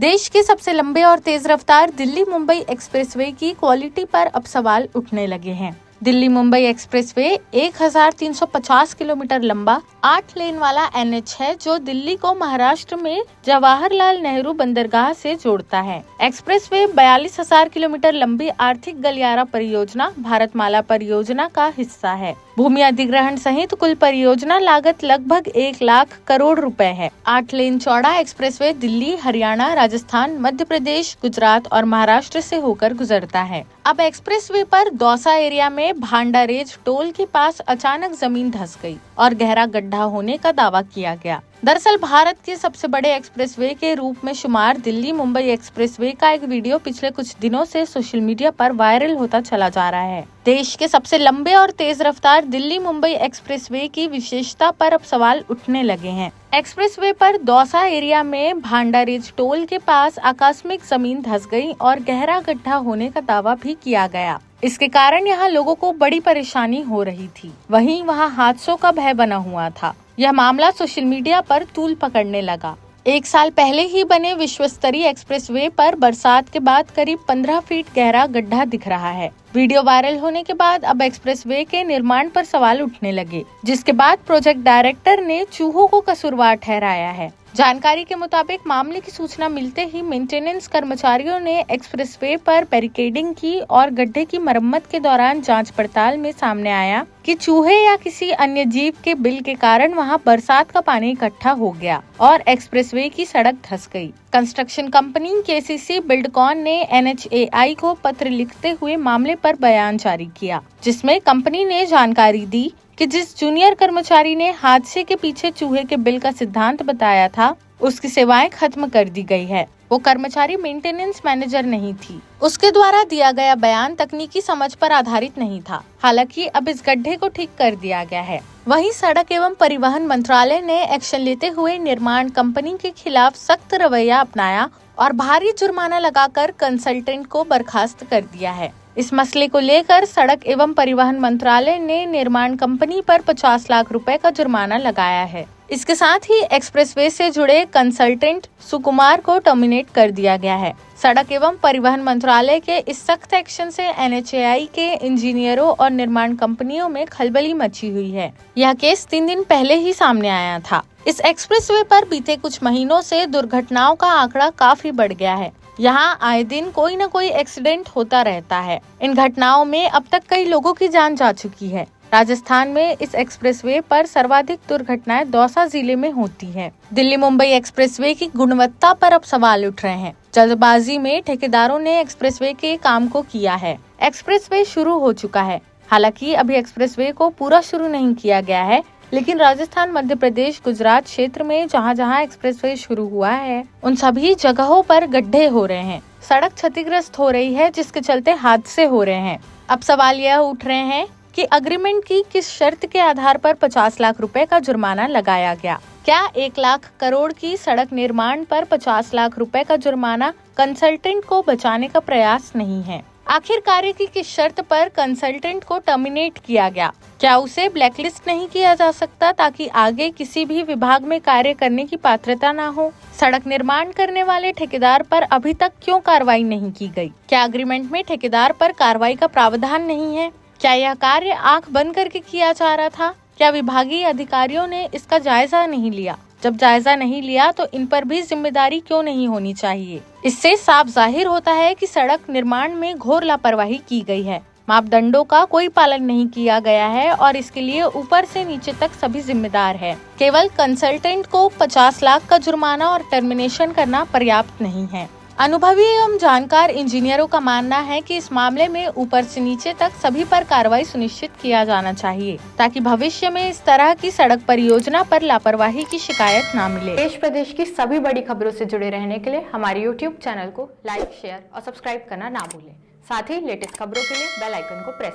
देश के सबसे लंबे और तेज रफ्तार दिल्ली मुंबई एक्सप्रेसवे की क्वालिटी पर अब सवाल उठने लगे हैं। दिल्ली मुंबई एक्सप्रेसवे 1350 किलोमीटर लंबा 8 लेन वाला NH है, जो दिल्ली को महाराष्ट्र में जवाहरलाल नेहरू बंदरगाह से जोड़ता है। एक्सप्रेसवे 42,000 किलोमीटर लंबी आर्थिक गलियारा परियोजना भारतमाला परियोजना का हिस्सा है। भूमि अधिग्रहण सहित कुल परियोजना लागत लगभग 1 लाख करोड़ रुपए है। 8 लेन चौड़ा एक्सप्रेसवे दिल्ली, हरियाणा, राजस्थान, मध्य प्रदेश, गुजरात और महाराष्ट्र से होकर गुजरता है। अब एक्सप्रेसवे पर दौसा एरिया में भांडारेज टोल के पास अचानक जमीन धंस गई और गहरा गड्ढा होने का दावा किया गया। दरअसल भारत के सबसे बड़े एक्सप्रेसवे के रूप में शुमार दिल्ली मुंबई एक्सप्रेसवे का एक वीडियो पिछले कुछ दिनों से सोशल मीडिया पर वायरल होता चला जा रहा है। देश के सबसे लंबे और तेज रफ्तार दिल्ली मुंबई एक्सप्रेसवे की विशेषता पर अब सवाल उठने लगे हैं। एक्सप्रेसवे पर दौसा एरिया में भांडारेज टोल के पास आकस्मिक जमीन धंस गई और गहरा गड्ढा होने का दावा भी किया गया। इसके कारण यहाँ लोगों को बड़ी परेशानी हो रही थी। वहीं वहाँ हादसों का भय बना हुआ था। यह मामला सोशल मीडिया पर तूल पकड़ने लगा। 1 साल पहले ही बने विश्व स्तरीय एक्सप्रेसवे पर बरसात के बाद करीब 15 फीट गहरा गड्ढा दिख रहा है। वीडियो वायरल होने के बाद अब एक्सप्रेसवे के निर्माण पर सवाल उठने लगे, जिसके बाद प्रोजेक्ट डायरेक्टर ने चूहों को कसूरवार ठहराया है। जानकारी के मुताबिक मामले की सूचना मिलते ही मेंटेनेंस कर्मचारियों ने एक्सप्रेसवे पर बैरिकेडिंग की और गड्ढे की मरम्मत के दौरान जांच पड़ताल में सामने आया कि चूहे या किसी अन्य जीव के बिल के कारण वहां बरसात का पानी इकट्ठा हो गया और एक्सप्रेसवे की सड़क धंस गई। कंस्ट्रक्शन कंपनी KCC बिल्डकॉन ने NHAI को पत्र लिखते हुए मामले पर बयान जारी किया, जिसमें कंपनी ने जानकारी दी कि जिस जूनियर कर्मचारी ने हादसे के पीछे चूहे के बिल का सिद्धांत बताया था, उसकी सेवाएं खत्म कर दी गई है। वो कर्मचारी मेंटेनेंस मैनेजर नहीं थी। उसके द्वारा दिया गया बयान तकनीकी समझ पर आधारित नहीं था। हालांकि अब इस गड्ढे को ठीक कर दिया गया है। वहीं सड़क एवं परिवहन मंत्रालय ने एक्शन लेते हुए निर्माण कंपनी के खिलाफ सख्त रवैया अपनाया और भारी जुर्माना लगाकर कंसल्टेंट को बर्खास्त कर दिया है। इस मसले को लेकर सड़क एवं परिवहन मंत्रालय ने निर्माण कंपनी पर 50 लाख रुपए का जुर्माना लगाया है। इसके साथ ही एक्सप्रेसवे से जुड़े कंसल्टेंट सुकुमार को टर्मिनेट कर दिया गया है। सड़क एवं परिवहन मंत्रालय के इस सख्त एक्शन से NHAI के इंजीनियरों और निर्माण कंपनियों में खलबली मची हुई है। यह केस 3 दिन पहले ही सामने आया था। इस एक्सप्रेसवे पर बीते कुछ महीनों से दुर्घटनाओं का आंकड़ा काफी बढ़ गया है। यहाँ आए दिन कोई न कोई एक्सीडेंट होता रहता है। इन घटनाओं में अब तक कई लोगों की जान जा चुकी है। राजस्थान में इस एक्सप्रेसवे पर सर्वाधिक दुर्घटनाएं दौसा जिले में होती हैं। दिल्ली मुंबई एक्सप्रेसवे की गुणवत्ता पर अब सवाल उठ रहे हैं। जल्दबाजी में ठेकेदारों ने एक्सप्रेसवे के काम को किया है। एक्सप्रेसवे शुरू हो चुका है। हालांकि अभी एक्सप्रेसवे को पूरा शुरू नहीं किया गया है, लेकिन राजस्थान, मध्य प्रदेश, गुजरात क्षेत्र में जहां एक्सप्रेसवे शुरू हुआ है, उन सभी जगहों पर गड्ढे हो रहे हैं। सड़क क्षतिग्रस्त हो रही है, जिसके चलते हादसे हो रहे हैं। अब सवाल यह उठ रहे हैं कि अग्रीमेंट की किस शर्त के आधार पर 50 लाख रुपए का जुर्माना लगाया गया। क्या 1 लाख करोड़ की सड़क निर्माण पर 50 लाख रुपए का जुर्माना कंसल्टेंट को बचाने का प्रयास नहीं है? आखिर कार्य की किस शर्त पर कंसल्टेंट को टर्मिनेट किया गया? क्या उसे ब्लैकलिस्ट नहीं किया जा सकता ताकि आगे किसी भी विभाग में कार्य करने की पात्रता न हो? सड़क निर्माण करने वाले ठेकेदार पर अभी तक क्यों कार्रवाई नहीं की गई? क्या एग्रीमेंट में ठेकेदार पर कार्रवाई का प्रावधान नहीं है? क्या यह कार्य आंख बंद करके किया जा रहा था? क्या विभागीय अधिकारियों ने इसका जायजा नहीं लिया? जब जायजा नहीं लिया तो इन पर भी जिम्मेदारी क्यों नहीं होनी चाहिए? इससे साफ जाहिर होता है कि सड़क निर्माण में घोर लापरवाही की गई है। मापदंडों का कोई पालन नहीं किया गया है और इसके लिए ऊपर से नीचे तक सभी जिम्मेदार है। केवल कंसल्टेंट को 50 लाख का जुर्माना और टर्मिनेशन करना पर्याप्त नहीं है। अनुभवी एवं जानकार इंजीनियरों का मानना है कि इस मामले में ऊपर से नीचे तक सभी पर कार्रवाई सुनिश्चित किया जाना चाहिए, ताकि भविष्य में इस तरह की सड़क परियोजना पर लापरवाही की शिकायत न मिले। देश प्रदेश की सभी बड़ी खबरों से जुड़े रहने के लिए हमारे YouTube चैनल को लाइक, शेयर और सब्सक्राइब करना ना भूलें। साथ ही लेटेस्ट खबरों के लिए बेल आइकन को प्रेस